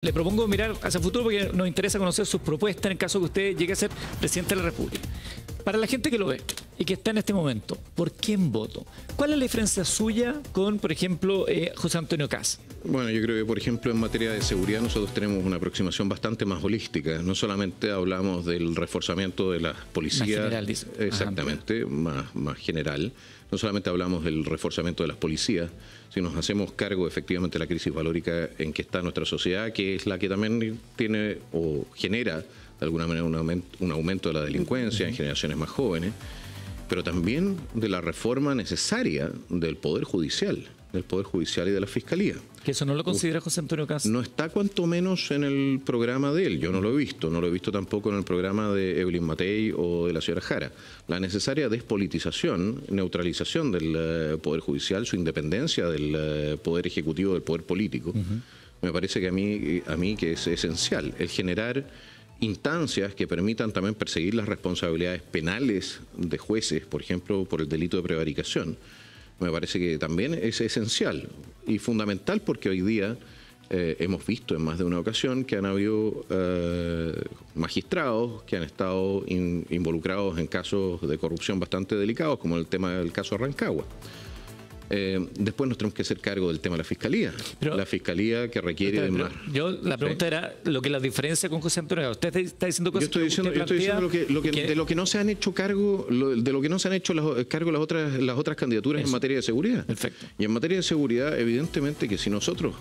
Le propongo mirar hacia el futuro porque nos interesa conocer sus propuestas en el caso que usted llegue a ser presidente de la República. Para la gente que lo ve y que está en este momento, ¿por quién voto? ¿Cuál es la diferencia suya con, por ejemplo, José Antonio Kast? Bueno, yo creo que, por ejemplo, en materia de seguridad nosotros tenemos una aproximación bastante más holística. No solamente hablamos del reforzamiento de las policías, más general, dice. Exactamente, más general. No solamente hablamos del reforzamiento de las policías, sino nos hacemos cargo efectivamente de la crisis valórica en que está nuestra sociedad, que es la que también tiene o genera de alguna manera un aumento de la delincuencia en generaciones más jóvenes, pero también de la reforma necesaria del Poder Judicial y de la Fiscalía. ¿Que eso no lo considera José Antonio Kast? No está cuanto menos en el programa de él, yo no lo he visto tampoco en el programa de Evelyn Matei o de la señora Jara. La necesaria despolitización, neutralización del Poder Judicial, su independencia del Poder Ejecutivo, del Poder Político, me parece que a mí que es esencial, el generar instancias que permitan también perseguir las responsabilidades penales de jueces, por ejemplo, por el delito de prevaricación. Me parece que también es esencial y fundamental porque hoy día hemos visto en más de una ocasión que han habido magistrados que han estado involucrados en casos de corrupción bastante delicados, como el tema del caso Rancagua. Después nos tenemos que hacer cargo del tema de la Fiscalía. Pero, la Fiscalía que requiere de más... La pregunta era lo que la diferencia con José Antonio Kast. Usted está diciendo cosas. Yo estoy diciendo de lo que no se han hecho cargo, de lo que no se han hecho cargo las otras candidaturas en materia de seguridad. Perfecto. Y en materia de seguridad, evidentemente que si nosotros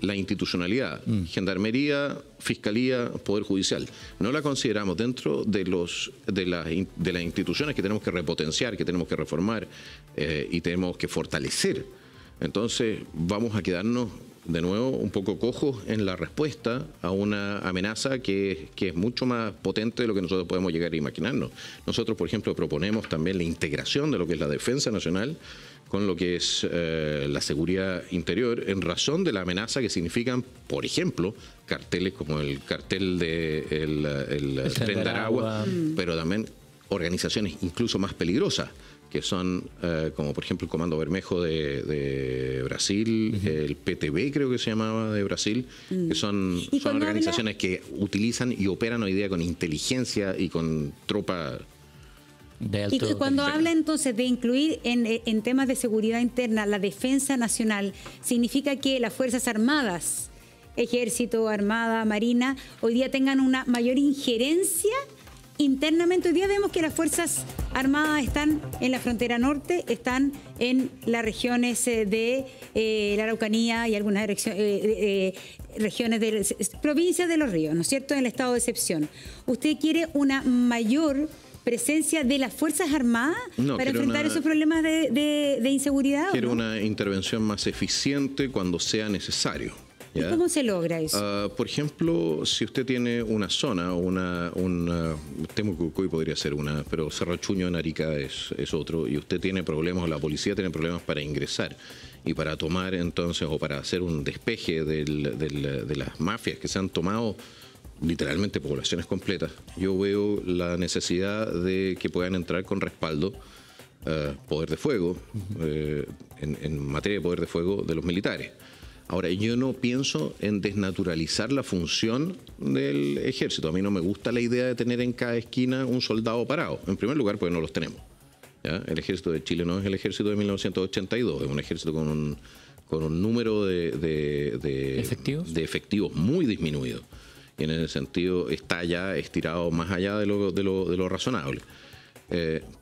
la institucionalidad, Gendarmería, Fiscalía, Poder Judicial, no la consideramos dentro de las instituciones que tenemos que repotenciar, que tenemos que reformar y tenemos que fortalecer, entonces vamos a quedarnos de nuevo un poco cojos en la respuesta a una amenaza que es mucho más potente de lo que nosotros podemos llegar a imaginarnos. Nosotros, por ejemplo, proponemos también la integración de lo que es la defensa nacional con lo que es la seguridad interior, en razón de la amenaza que significan, por ejemplo, carteles como el cartel del Tren de Aragua, pero también organizaciones incluso más peligrosas, que son como por ejemplo el Comando Bermejo de Brasil, el PTB creo que se llamaba de Brasil, que son organizaciones que utilizan y operan hoy día con inteligencia y con tropa. Y cuando habla entonces de incluir en temas de seguridad interna la defensa nacional, ¿significa que las Fuerzas Armadas, Ejército, Armada, Marina, hoy día tengan una mayor injerencia internamente? Hoy día vemos que las Fuerzas Armadas están en la frontera norte, están en las regiones de la Araucanía y algunas regiones de provincias de Los Ríos, ¿no es cierto?, en el estado de excepción. ¿Usted quiere una mayor presencia de las Fuerzas Armadas para enfrentar esos problemas de inseguridad? Quiero una intervención más eficiente cuando sea necesario. ¿Y cómo se logra eso? Por ejemplo, si usted tiene una zona, Temucuicui podría ser una, pero Cerro Chuño en Arica es otro, y usted tiene problemas, la policía tiene problemas para ingresar y para tomar entonces, o para hacer un despeje de las mafias que se han tomado literalmente poblaciones completas. Yo veo la necesidad de que puedan entrar con respaldo poder de fuego, en materia de poder de fuego de los militares. Ahora, yo no pienso en desnaturalizar la función del ejército. A mí no me gusta la idea de tener en cada esquina un soldado parado. En primer lugar, porque no los tenemos. ¿Ya? El ejército de Chile no es el ejército de 1982, es un ejército con un número de efectivos muy disminuido. Y en ese sentido está ya estirado más allá de lo razonable.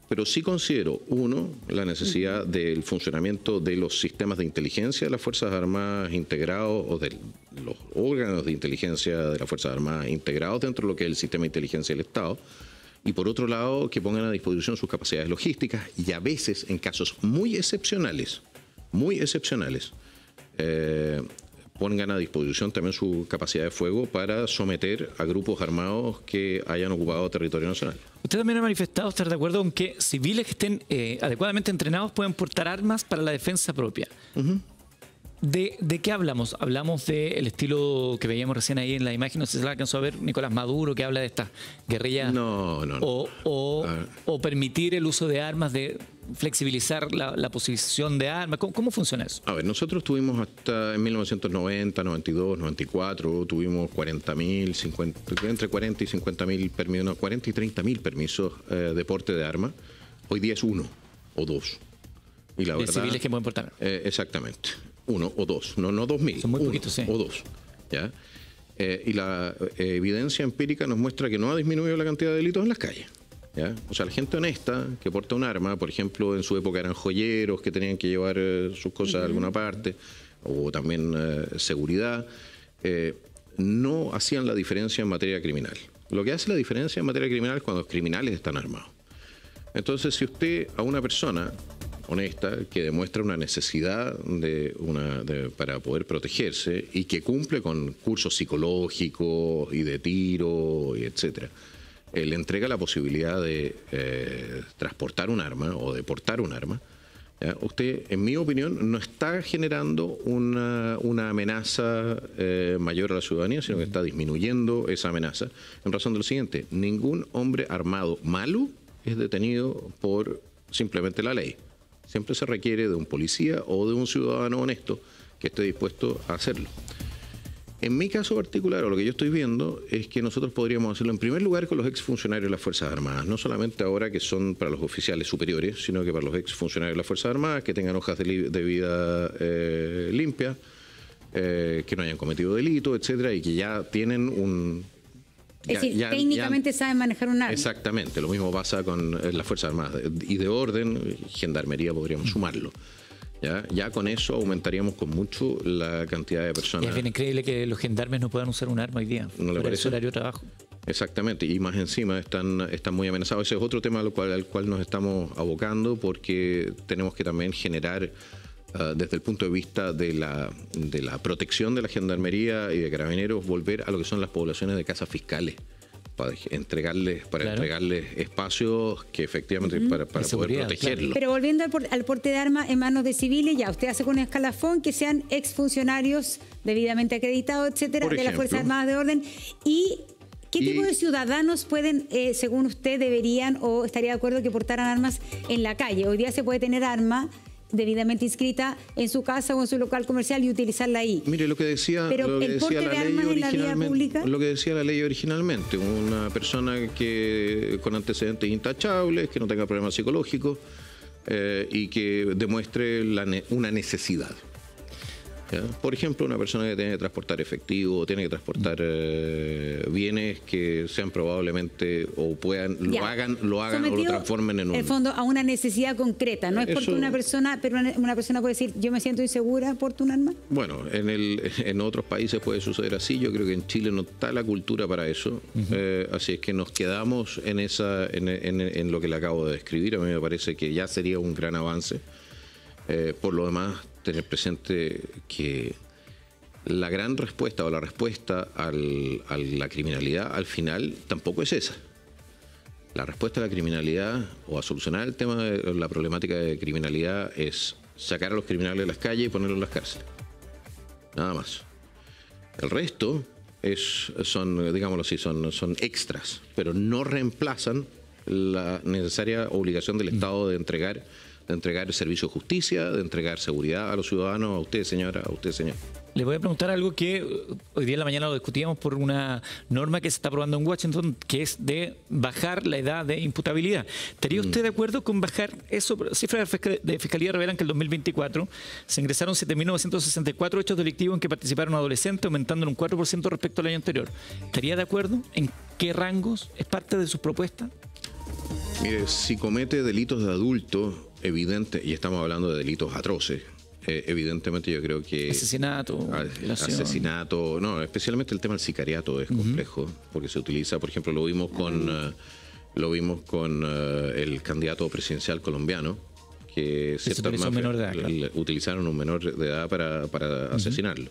Pero sí considero, la necesidad del funcionamiento de los sistemas de inteligencia de las Fuerzas Armadas integrados, o de los órganos de inteligencia de las Fuerzas Armadas integrados dentro de lo que es el sistema de inteligencia del Estado, y por otro lado, que pongan a disposición sus capacidades logísticas y a veces, en casos muy excepcionales, pongan a disposición también su capacidad de fuego para someter a grupos armados que hayan ocupado territorio nacional. Usted también ha manifestado estar de acuerdo con que civiles que estén adecuadamente entrenados pueden portar armas para la defensa propia. ¿De qué hablamos? Hablamos del estilo que veíamos recién ahí en la imagen, no sé si la alcanzó a ver, Nicolás Maduro, que habla de estas guerrillas. No. O permitir el uso de armas, de flexibilizar la posesión de armas. ¿Cómo funciona eso? A ver, nosotros tuvimos hasta en 1990, 92, 94, tuvimos 40.000, entre 40 y 50.000 permisos, no, 40 y 30.000 permisos de porte de armas. Hoy día es 1 o 2. Y la verdad, civiles que pueden portar. Exactamente. 1 o 2, no 2.000. Son muy poquitos, sí. O 2. ¿Ya? Y la evidencia empírica nos muestra que no ha disminuido la cantidad de delitos en las calles. ¿Ya? O sea, la gente honesta que porta un arma, por ejemplo, en su época eran joyeros que tenían que llevar sus cosas a alguna parte, o también seguridad, no hacían la diferencia en materia criminal. Lo que hace la diferencia en materia criminal es cuando los criminales están armados. Entonces, si usted a una persona honesta que demuestra una necesidad para poder protegerse y que cumple con cursos psicológicos y de tiro, y etcétera, le entrega la posibilidad de transportar un arma o de portar un arma, ¿ya? Usted, en mi opinión, no está generando una amenaza mayor a la ciudadanía, sino que está disminuyendo esa amenaza en razón de lo siguiente: ningún hombre armado malo es detenido por simplemente la ley. Siempre se requiere de un policía o de un ciudadano honesto que esté dispuesto a hacerlo. En mi caso particular, o lo que yo estoy viendo, es que nosotros podríamos hacerlo en primer lugar con los exfuncionarios de las Fuerzas Armadas, no solamente ahora que son para los oficiales superiores, sino que para los exfuncionarios de las Fuerzas Armadas, que tengan hojas de vida limpias, que no hayan cometido delito, etcétera, y que ya tienen un... Es decir, técnicamente saben manejar un arma. Exactamente, lo mismo pasa con las Fuerzas Armadas. Y de orden, Gendarmería podríamos sumarlo. Ya con eso aumentaríamos con mucho la cantidad de personas. Y es bien increíble que los gendarmes no puedan usar un arma hoy día. ¿No le parece? El horario de trabajo. Exactamente, y más encima están muy amenazados. Ese es otro tema al cual nos estamos abocando, porque tenemos que también generar, desde el punto de vista de la protección de la Gendarmería y de Carabineros, volver a lo que son las poblaciones de casas fiscales, para entregarles espacios que efectivamente para poder protegerlos. Claro. Pero volviendo al porte de armas en manos de civiles, ya usted hace con un escalafón que sean exfuncionarios debidamente acreditados, etcétera, de las Fuerzas Armadas de orden. ¿Y qué tipo de ciudadanos pueden, según usted, deberían o estaría de acuerdo que portaran armas en la calle? Hoy día se puede tener arma debidamente inscrita en su casa o en su local comercial y utilizarla ahí. Mire lo que decía, pero el porte de armas en la vía pública, lo que decía la ley originalmente: una persona que con antecedentes intachables, que no tenga problemas psicológicos y que demuestre una necesidad. ¿Ya? Por ejemplo, una persona que tiene que transportar efectivo, tiene que transportar bienes que sean probablemente o puedan, lo hagan o lo transformen en un... En el fondo, a una necesidad concreta, no es porque una persona, pero una persona puede decir, yo me siento insegura, ¿porto un arma? Bueno, en otros países puede suceder así. Yo creo que en Chile no está la cultura para eso, así es que nos quedamos en lo que le acabo de describir. A mí me parece que ya sería un gran avance. Por lo demás, tener presente que la gran respuesta o la respuesta a la criminalidad al final tampoco es esa. La respuesta a la criminalidad o a solucionar el tema de la problemática de criminalidad es sacar a los criminales de las calles y ponerlos en las cárceles. Nada más. El resto son, digámoslo así, son extras, pero no reemplazan la necesaria obligación del Estado de entregar el servicio de justicia, de entregar seguridad a los ciudadanos, a usted, señora, a usted, señor. Le voy a preguntar algo que hoy día en la mañana lo discutíamos por una norma que se está aprobando en Washington, que es de bajar la edad de imputabilidad. ¿Estaría usted de acuerdo con bajar eso? Cifras de Fiscalía revelan que en el 2024 se ingresaron 7.964 hechos delictivos en que participaron adolescentes, aumentando en un 4% respecto al año anterior. ¿Estaría de acuerdo? ¿En qué rangos? ¿Es parte de sus propuestas? Mire, si comete delitos de adulto, evidente, y estamos hablando de delitos atroces, evidentemente yo creo que... Asesinato, no, especialmente el tema del sicariato es complejo, porque se utiliza, por ejemplo, lo vimos con el candidato presidencial colombiano, que utilizaron un menor de edad para asesinarlo.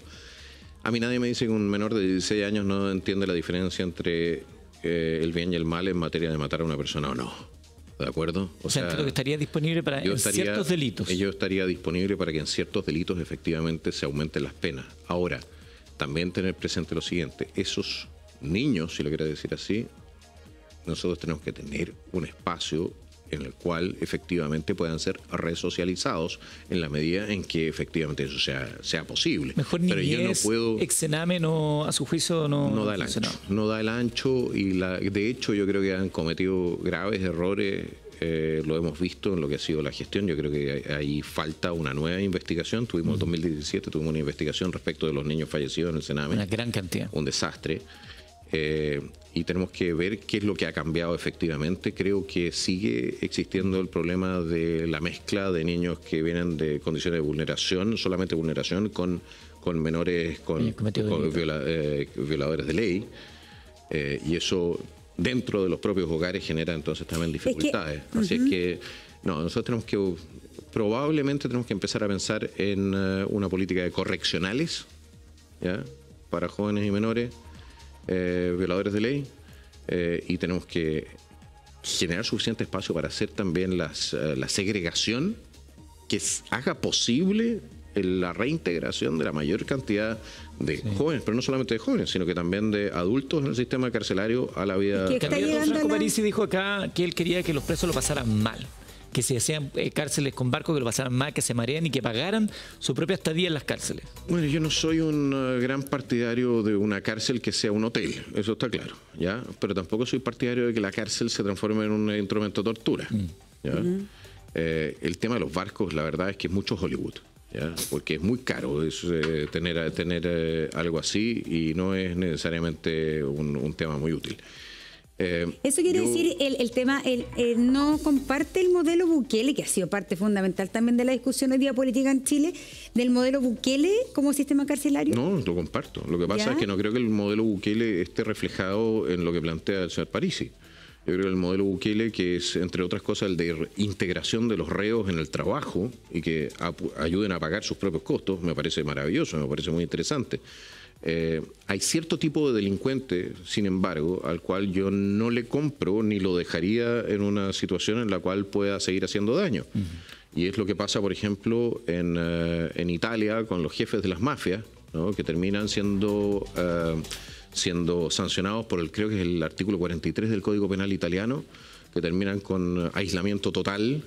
A mí nadie me dice que un menor de 16 años no entiende la diferencia entre el bien y el mal en materia de matar a una persona o no. ¿De acuerdo? O sea, entiendo que estaría disponible para ciertos delitos. Yo estaría disponible para que en ciertos delitos efectivamente se aumenten las penas. Ahora, también tener presente lo siguiente, esos niños, si lo quiero decir así, nosotros tenemos que tener un espacio en el cual efectivamente puedan ser resocializados en la medida en que efectivamente eso sea posible. Mejor niñez, pero yo no puedo, exename, no, a su juicio no da el ancho. No da el ancho y de hecho yo creo que han cometido graves errores. Lo hemos visto en lo que ha sido la gestión. Yo creo que ahí falta una nueva investigación. Tuvimos en 2017 tuvimos una investigación respecto de los niños fallecidos en el Sename. Una gran cantidad. Un desastre. Y tenemos que ver qué es lo que ha cambiado efectivamente. Creo que sigue existiendo el problema de la mezcla de niños que vienen de condiciones de vulneración, solamente vulneración, con menores, con violadores de ley. Y eso dentro de los propios hogares genera entonces también dificultades. Así es que nosotros probablemente tenemos que empezar a pensar en una política de correccionales, ¿ya?, para jóvenes y menores violadores de ley, y tenemos que generar suficiente espacio para hacer también la segregación que haga posible la reintegración de la mayor cantidad de jóvenes, pero no solamente de jóvenes, sino que también de adultos en el sistema carcelario a la vida. El candidato Franco Parisi dijo acá que él quería que los presos lo pasaran mal, que se hacían cárceles con barcos, que lo pasaran mal, que se marean y que pagaran su propia estadía en las cárceles. Bueno, yo no soy un gran partidario de una cárcel que sea un hotel, eso está claro, ¿ya? Pero tampoco soy partidario de que la cárcel se transforme en un instrumento de tortura, ¿ya? El tema de los barcos, la verdad es que es mucho Hollywood, ¿ya? Porque es muy caro tener algo así y no es necesariamente un tema muy útil. Eso quiere decir el tema, no comparte el modelo Bukele, que ha sido parte fundamental también de la discusión hoy día política en Chile, del modelo Bukele como sistema carcelario. No, lo comparto. Lo que pasa es que no creo que el modelo Bukele esté reflejado en lo que plantea el señor Parisi. Yo creo que el modelo Bukele, que es, entre otras cosas, el de integración de los reos en el trabajo y que ayuden a pagar sus propios costos, me parece maravilloso, me parece muy interesante. Hay cierto tipo de delincuente, sin embargo, al cual yo no le compro ni lo dejaría en una situación en la cual pueda seguir haciendo daño. Y es lo que pasa, por ejemplo, en Italia con los jefes de las mafias, ¿no?, que terminan siendo sancionados por creo que es el artículo 43 del Código Penal italiano, que terminan con aislamiento total,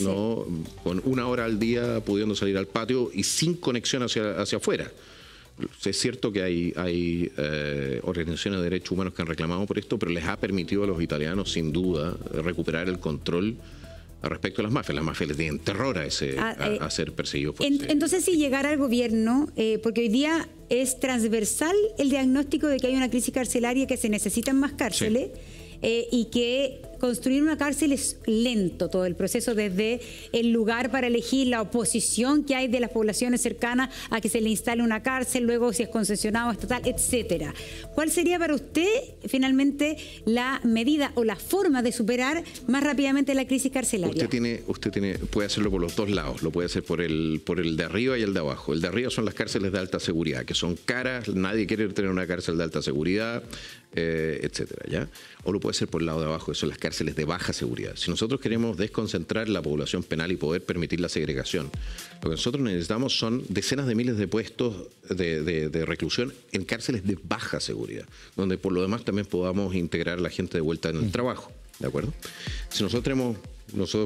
¿no?, sí, con 1 hora al día pudiendo salir al patio y sin conexión hacia afuera. Es cierto que hay organizaciones de derechos humanos que han reclamado por esto, pero les ha permitido a los italianos, sin duda, recuperar el control respecto a las mafias. Las mafias les tienen terror a ser perseguidos por entonces, si llegara al gobierno, porque hoy día es transversal el diagnóstico de que hay una crisis carcelaria, que se necesitan más cárceles, y que construir una cárcel es lento todo el proceso, desde el lugar para elegir, la oposición que hay de las poblaciones cercanas a que se le instale una cárcel, luego si es concesionado estatal, etcétera. ¿Cuál sería para usted finalmente la medida o la forma de superar más rápidamente la crisis carcelaria? Usted puede hacerlo por los dos lados, lo puede hacer por el de arriba y el de abajo. El de arriba son las cárceles de alta seguridad, que son caras, nadie quiere tener una cárcel de alta seguridad, etcétera, ¿ya? O lo puede hacer por el lado de abajo, que son las cárceles de baja seguridad. Si nosotros queremos desconcentrar la población penal y poder permitir la segregación, lo que nosotros necesitamos son decenas de miles de puestos de reclusión en cárceles de baja seguridad, donde por lo demás también podamos integrar a la gente de vuelta en el trabajo, ¿de acuerdo? Si nosotros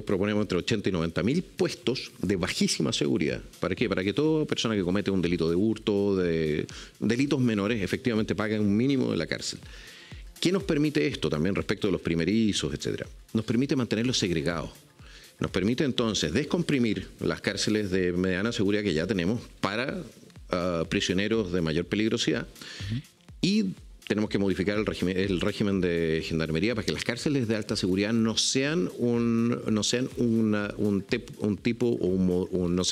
proponemos entre 80 y 90 mil puestos de bajísima seguridad. ¿Para qué? Para que toda persona que comete un delito de hurto, de delitos menores, efectivamente pague un mínimo de la cárcel. ¿Qué nos permite esto también respecto de los primerizos, etcétera? Nos permite mantenerlos segregados. Nos permite entonces descomprimir las cárceles de mediana seguridad que ya tenemos para prisioneros de mayor peligrosidad, y tenemos que modificar el régimen de gendarmería para que las cárceles de alta seguridad no sean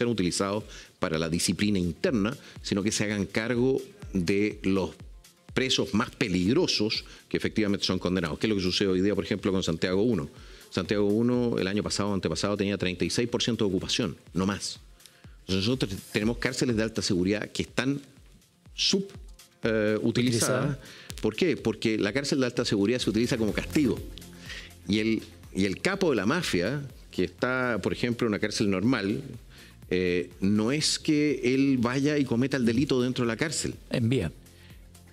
utilizados para la disciplina interna, sino que se hagan cargo de los presos más peligrosos que efectivamente son condenados. ¿Qué es lo que sucede hoy día, por ejemplo, con Santiago 1? Santiago 1 el año pasado, antepasado, tenía 36% de ocupación, no más. Nosotros tenemos cárceles de alta seguridad que están subutilizadas. ¿Por qué? Porque la cárcel de alta seguridad se utiliza como castigo. Y Y el capo de la mafia, que está, por ejemplo, en una cárcel normal, no es que él vaya y cometa el delito dentro de la cárcel. Envía.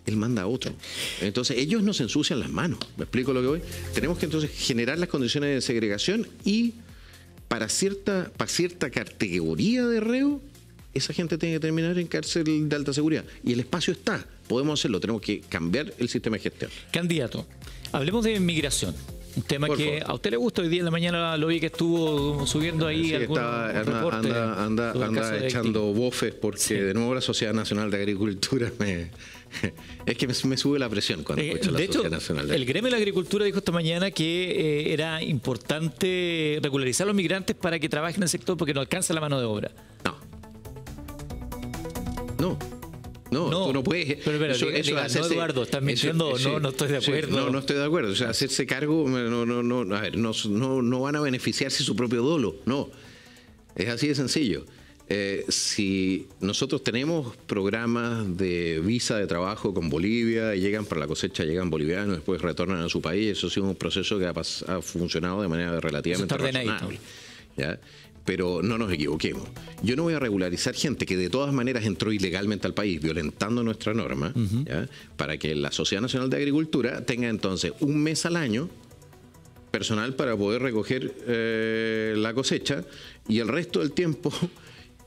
Él manda a otro. Entonces, ellos nos ensucian las manos. ¿Me explico lo que voy? Tenemos que entonces generar las condiciones de segregación y para cierta categoría de reo, esa gente tiene que terminar en cárcel de alta seguridad. Y el espacio está. Podemos hacerlo. Tenemos que cambiar el sistema de gestión. Candidato, hablemos de inmigración. Un tema Por que favor. a usted le gusta. Hoy día en la mañana lo vi que estuvo subiendo ahí Sí, algunos reportes sobre el anda caso de echando Haití. bofes porque Sí. de nuevo la Sociedad Nacional de Agricultura es que me sube la presión cuando escucho la De hecho, Sociedad Nacional de el gremio de la agricultura dijo esta mañana que era importante regularizar a los migrantes para que trabajen en el sector porque no alcanza la mano de obra. No, tú no puedes. Pero diga, no, Eduardo, estás mintiendo. No estoy de acuerdo. No estoy de acuerdo. O sea, hacerse cargo, a ver, no van a beneficiarse su propio dolo. No. Es así de sencillo. Si nosotros tenemos programas de visa de trabajo con Bolivia, y llegan para la cosecha, llegan bolivianos, después retornan a su país, eso ha sido un proceso que ha funcionado de manera relativamente razonable. ¿Ya? Pero no nos equivoquemos. Yo no voy a regularizar gente que de todas maneras entró ilegalmente al país, violentando nuestra norma, ¿ya? Para que la Sociedad Nacional de Agricultura tenga entonces un mes al año personal para poder recoger la cosecha y el resto del tiempo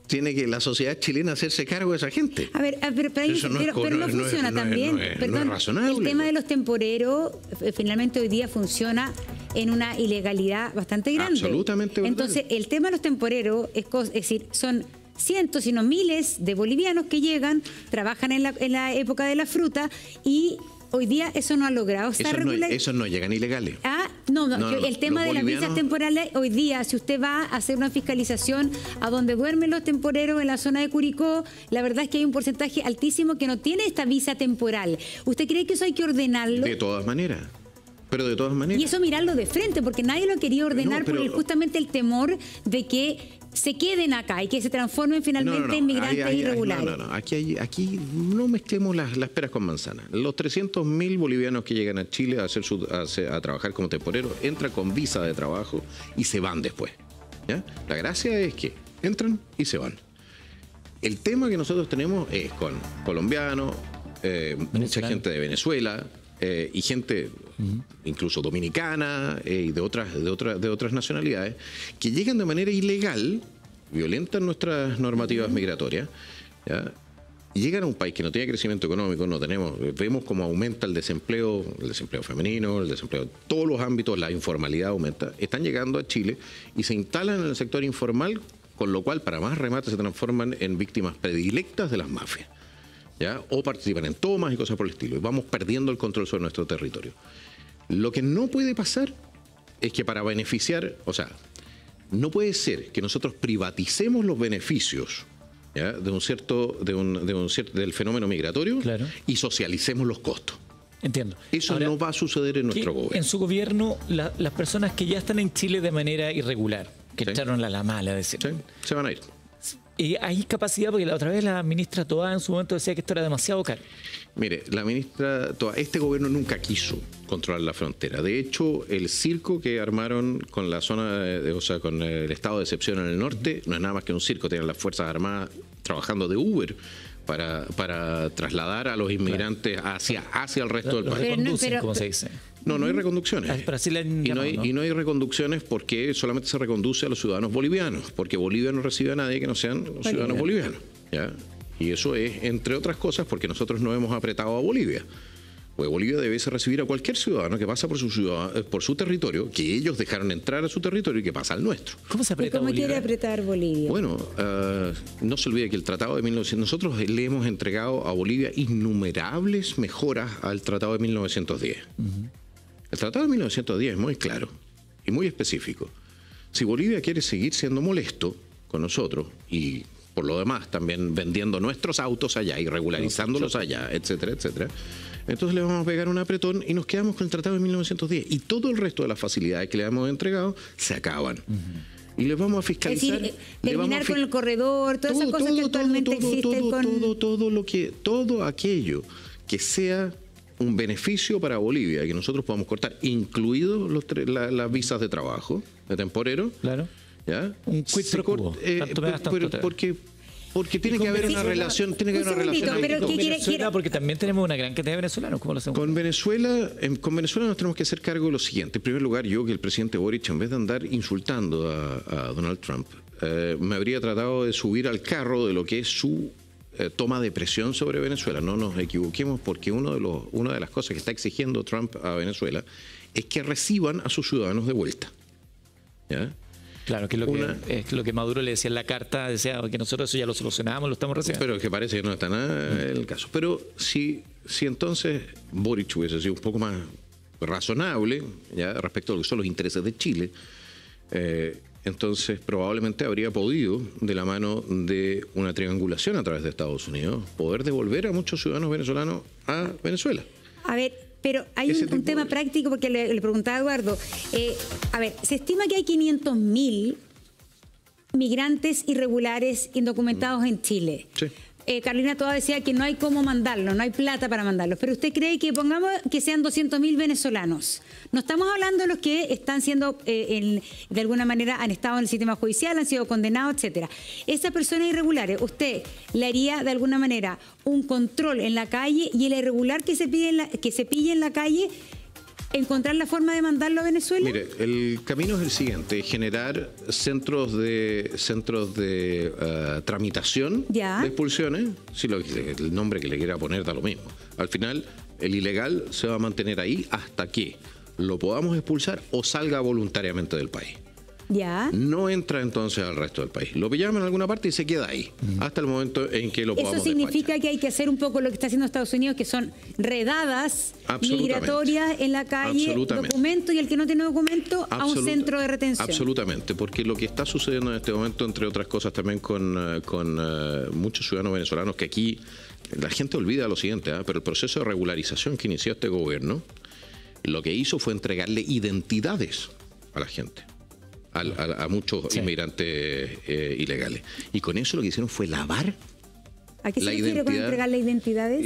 tiene que la sociedad chilena hacerse cargo de esa gente. A ver, pero no funciona también. No es razonable. El tema de los temporeros finalmente hoy día funciona en una ilegalidad bastante grande. Absolutamente verdad. Entonces, el tema de los temporeros es decir, son cientos, si no miles de bolivianos que llegan, trabajan en la época de la fruta y hoy día eso no ha logrado estar regular. Esos no llegan ilegales. El tema de las visas temporales, hoy día, si usted va a hacer una fiscalización a donde duermen los temporeros en la zona de Curicó, la verdad es que hay un porcentaje altísimo que no tiene esta visa temporal. ¿Usted cree que eso hay que ordenarlo? De todas maneras. Pero de todas maneras. Y eso mirarlo de frente, porque nadie lo quería ordenar por justamente el temor de que se queden acá y que se transformen finalmente en migrantes irregulares. Aquí no mezclemos las peras con manzanas. Los 300.000 bolivianos que llegan a Chile a trabajar como temporeros entran con visa de trabajo y se van después. ¿Ya? La gracia es que entran y se van. El tema que nosotros tenemos es con colombianos, mucha gente de Venezuela y gente incluso dominicana y de otras nacionalidades que llegan de manera ilegal, violentan nuestras normativas migratorias, ¿ya? Y llegan a un país que no tiene crecimiento económico, vemos cómo aumenta el desempleo femenino, el desempleo en todos los ámbitos, la informalidad aumenta, están llegando a Chile y se instalan en el sector informal, con lo cual para más remate se transforman en víctimas predilectas de las mafias, ¿ya? O participan en tomas y cosas por el estilo, y vamos perdiendo el control sobre nuestro territorio. Lo que no puede pasar es que para beneficiar, o sea, no puede ser que nosotros privaticemos los beneficios, ¿ya? Del fenómeno migratorio, claro, y socialicemos los costos. Entiendo. Eso ahora, no va a suceder en nuestro gobierno. En su gobierno, las personas que ya están en Chile de manera irregular, que echaron a la mala, decir, se van a ir. ¿Y hay capacidad? Porque la otra vez la ministra Toá en su momento decía que esto era demasiado caro. Mire, la ministra Toá, este gobierno nunca quiso controlar la frontera. De hecho, el circo que armaron con la zona, con el estado de excepción en el norte, no es nada más que un circo. Tienen las Fuerzas Armadas trabajando de Uber para trasladar a los inmigrantes hacia el resto del país. Reconducen, como se dice. No hay reconducciones. Y no hay reconducciones porque solamente se reconduce a los ciudadanos bolivianos, porque Bolivia no recibe a nadie que no sean los ciudadanos bolivianos, ¿ya? Y eso es, entre otras cosas, porque nosotros no hemos apretado a Bolivia. Pues Bolivia debe recibir a cualquier ciudadano que pasa por su territorio, que ellos dejaron entrar a su territorio y que pasa al nuestro. ¿Cómo se aprieta Bolivia? ¿Cómo quiere apretar Bolivia? Bueno, no se olvide que el Tratado de 1900... Nosotros le hemos entregado a Bolivia innumerables mejoras al Tratado de 1910. El Tratado de 1910 es muy claro y muy específico. Si Bolivia quiere seguir siendo molesto con nosotros y por lo demás también vendiendo nuestros autos allá y regularizándolos allá, etcétera, etcétera, entonces le vamos a pegar un apretón y nos quedamos con el Tratado de 1910 y todo el resto de las facilidades que le hemos entregado se acaban. Y les vamos a fiscalizar. Es decir, terminar con el corredor, todas esas cosas que actualmente existen. Todo aquello que sea un beneficio para Bolivia que nosotros podamos cortar, incluidos las visas de trabajo, de temporero. Claro. ¿Ya? Un quid pro quo. Porque tiene que haber una relación. Tiene que haber una relación. Pero con Venezuela, porque también tenemos una gran cantidad de venezolanos. ¿Cómo lo hacemos? Con Venezuela nos tenemos que hacer cargo de lo siguiente. En primer lugar, yo que el presidente Boric, en vez de andar insultando a Donald Trump, me habría tratado de subir al carro de lo que es su toma de presión sobre Venezuela. No nos equivoquemos, porque una de las cosas que está exigiendo Trump a Venezuela es que reciban a sus ciudadanos de vuelta. ¿Ya? Claro, que es lo que Maduro le decía en la carta, decía que nosotros eso ya lo solucionamos, lo estamos recibiendo. Pero que parece que no está nada en el caso. Pero si entonces Boric hubiese sido un poco más razonable, ¿ya?, respecto a lo que son los intereses de Chile, entonces probablemente habría podido, de la mano de una triangulación a través de Estados Unidos, poder devolver a muchos ciudadanos venezolanos a Venezuela. A ver, pero hay un tema práctico, porque le preguntaba a Eduardo. A ver, se estima que hay 500.000 migrantes irregulares indocumentados en Chile. Sí. Carolina Toá decía que no hay cómo mandarlos, no hay plata para mandarlos. Pero usted cree que pongamos que sean 200.000 venezolanos. No estamos hablando de los que están siendo, de alguna manera, han estado en el sistema judicial, han sido condenados, etcétera. Esas personas irregulares, ¿usted le haría de alguna manera un control en la calle, y el irregular que se pille en la calle, encontrar la forma de mandarlo a Venezuela? Mire, el camino es el siguiente: generar centros de tramitación de expulsiones. Si el nombre que le quiera poner da lo mismo. Al final, el ilegal se va a mantener ahí hasta que lo podamos expulsar o salga voluntariamente del país. Ya. No entra entonces al resto del país. Lo pillamos en alguna parte y se queda ahí, hasta el momento en que lo podamos Eso significa despachar. Que hay que hacer un poco lo que está haciendo Estados Unidos, que son redadas migratorias en la calle, documento, y el que no tiene documento a un centro de retención. Absolutamente, porque lo que está sucediendo en este momento, entre otras cosas, también con muchos ciudadanos venezolanos, que aquí la gente olvida lo siguiente, pero el proceso de regularización que inició este gobierno, lo que hizo fue entregarle identidades a la gente. A muchos inmigrantes ilegales. Y con eso lo que hicieron fue lavar. ¿A qué se refiere con entregarle identidades?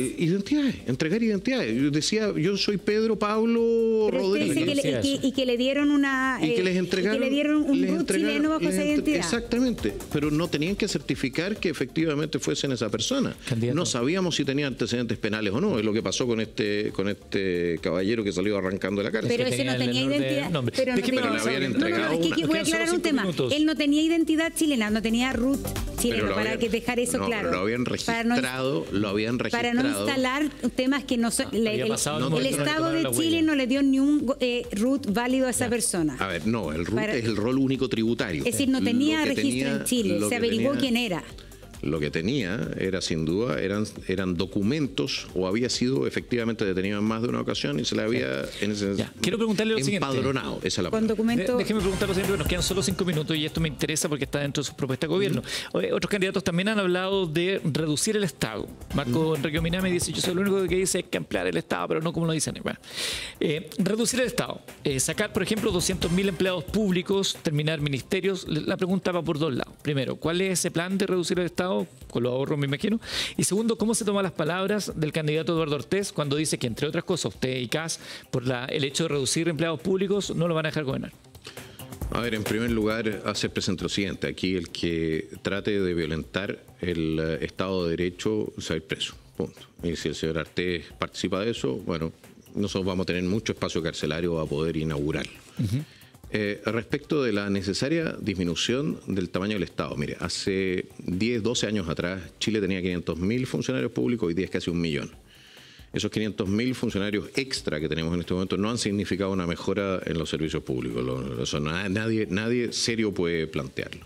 Entregar identidades. Yo decía, yo soy Pedro Pablo Rodríguez. Y que le dieron una... y que les entregaron, un RUT chileno bajo esa identidad. Exactamente, pero no tenían que certificar que efectivamente fuesen esa persona. Candidato. No sabíamos si tenía antecedentes penales o no. Es lo que pasó con este caballero que salió arrancando de la cárcel. Pero ese no tenía identidad. Pero le habían entregado voy a aclarar un tema. Él no tenía identidad chilena, no tenía RUT chileno, para dejar eso claro. Pero lo habían registrado. Para no instalar temas que no son... El Estado de Chile no le dio ni un RUT válido a esa persona. A ver, no, el RUT es el rol único tributario. Es decir, no tenía registro en Chile, se averiguó quién era. Lo que tenía era, sin duda, eran documentos, o había sido efectivamente detenido en más de una ocasión y se le había quiero preguntarle lo empadronado. Siguiente. Esa es la Con documento... Déjeme preguntar lo siguiente, nos quedan solo 5 minutos y esto me interesa porque está dentro de sus propuestas de gobierno. Otros candidatos también han hablado de reducir el Estado. Marco Enrique Minami dice, yo soy lo único que dice es que ampliar el Estado, pero no como lo dicen. Bueno, reducir el Estado, sacar, por ejemplo, 200.000 empleados públicos, terminar ministerios. La pregunta va por dos lados. Primero, ¿cuál es ese plan de reducir el Estado? Con los ahorros, me imagino. Y segundo, ¿cómo se toman las palabras del candidato Eduardo Ortiz cuando dice que, entre otras cosas, usted y Kass, por el hecho de reducir empleados públicos, no lo van a dejar gobernar? A ver, en primer lugar, hacer presente lo siguiente. Aquí el que trate de violentar el Estado de Derecho se va a ir preso. Punto. Y si el señor Artés participa de eso, bueno, nosotros vamos a tener mucho espacio carcelario a poder inaugurarlo. Respecto de la necesaria disminución del tamaño del Estado, mire, hace 10, 12 años atrás Chile tenía 500.000 funcionarios públicos, hoy día es casi 1 millón. Esos 500.000 funcionarios extra que tenemos en este momento no han significado una mejora en los servicios públicos. Nadie serio puede plantearlo.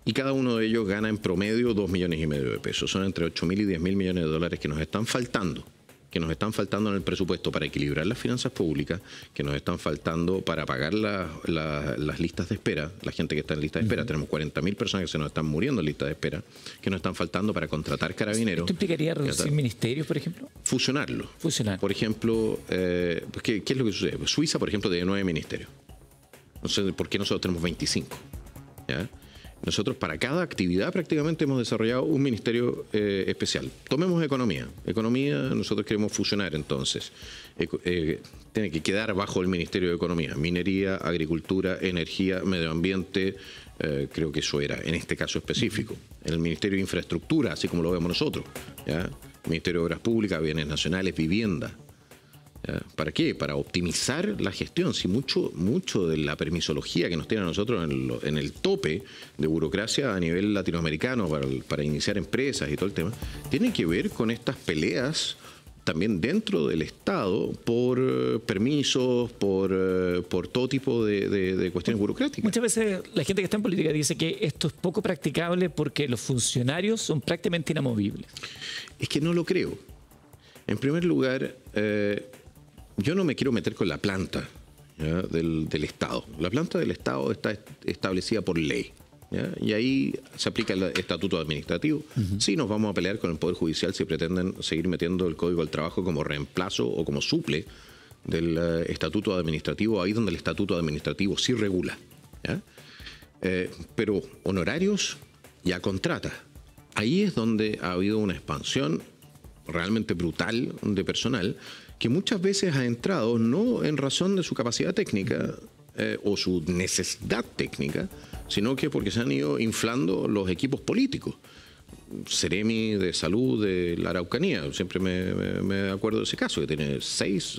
Y cada uno de ellos gana en promedio 2,5 millones de pesos. Son entre 8.000 y 10.000 millones de dólares que nos están faltando. En el presupuesto para equilibrar las finanzas públicas, que nos están faltando para pagar las listas de espera, la gente que está en lista de espera. Tenemos 40.000 personas que se nos están muriendo en lista de espera, que nos están faltando para contratar carabineros. ¿Esto implicaría reducir ministerios, por ejemplo? Fusionarlo. Por ejemplo, ¿qué es lo que sucede? Suiza, por ejemplo, tiene 9 ministerios. No sé por qué nosotros tenemos 25. ¿Ya? Nosotros para cada actividad prácticamente hemos desarrollado un ministerio especial. Tomemos economía. Economía, nosotros queremos fusionar entonces. Tiene que quedar bajo el Ministerio de Economía. Minería, agricultura, energía, medio ambiente, creo que eso era, en este caso específico. En el Ministerio de Infraestructura, así como lo vemos nosotros. ¿Ya? Ministerio de Obras Públicas, Bienes Nacionales, Vivienda. ¿Para qué? Para optimizar la gestión. Si mucho de la permisología que nos tiene a nosotros en el tope de burocracia a nivel latinoamericano para iniciar empresas y todo el tema, tiene que ver con estas peleas también dentro del Estado por permisos, por todo tipo de cuestiones burocráticas. Muchas veces la gente que está en política dice que esto es poco practicable porque los funcionarios son prácticamente inamovibles. Es que no lo creo. En primer lugar, yo no me quiero meter con la planta del Estado. La planta del Estado está establecida por ley. ¿Ya? Y ahí se aplica el estatuto administrativo. Sí, nos vamos a pelear con el Poder Judicial si pretenden seguir metiendo el Código del Trabajo como reemplazo o como suple del estatuto administrativo, ahí donde el estatuto administrativo sí regula. ¿Ya? Pero honorarios y a contrata. Ahí es donde ha habido una expansión realmente brutal de personal que muchas veces ha entrado no en razón de su capacidad técnica o su necesidad técnica, sino que porque se han ido inflando los equipos políticos. Seremi de Salud de la Araucanía, siempre me acuerdo de ese caso, que tiene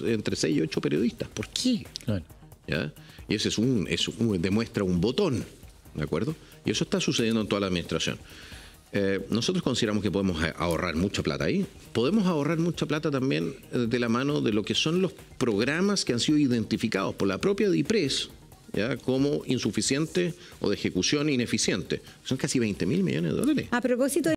entre 6 y 8 periodistas. ¿Por qué? Claro. ¿Ya? Y ese demuestra un botón, ¿de acuerdo? Y eso está sucediendo en toda la administración. Nosotros consideramos que podemos ahorrar mucha plata ahí. Podemos ahorrar mucha plata también de la mano de lo que son los programas que han sido identificados por la propia DIPRES, ¿ya? Como insuficientes o de ejecución ineficiente. Son casi 20.000 millones de dólares. A propósito de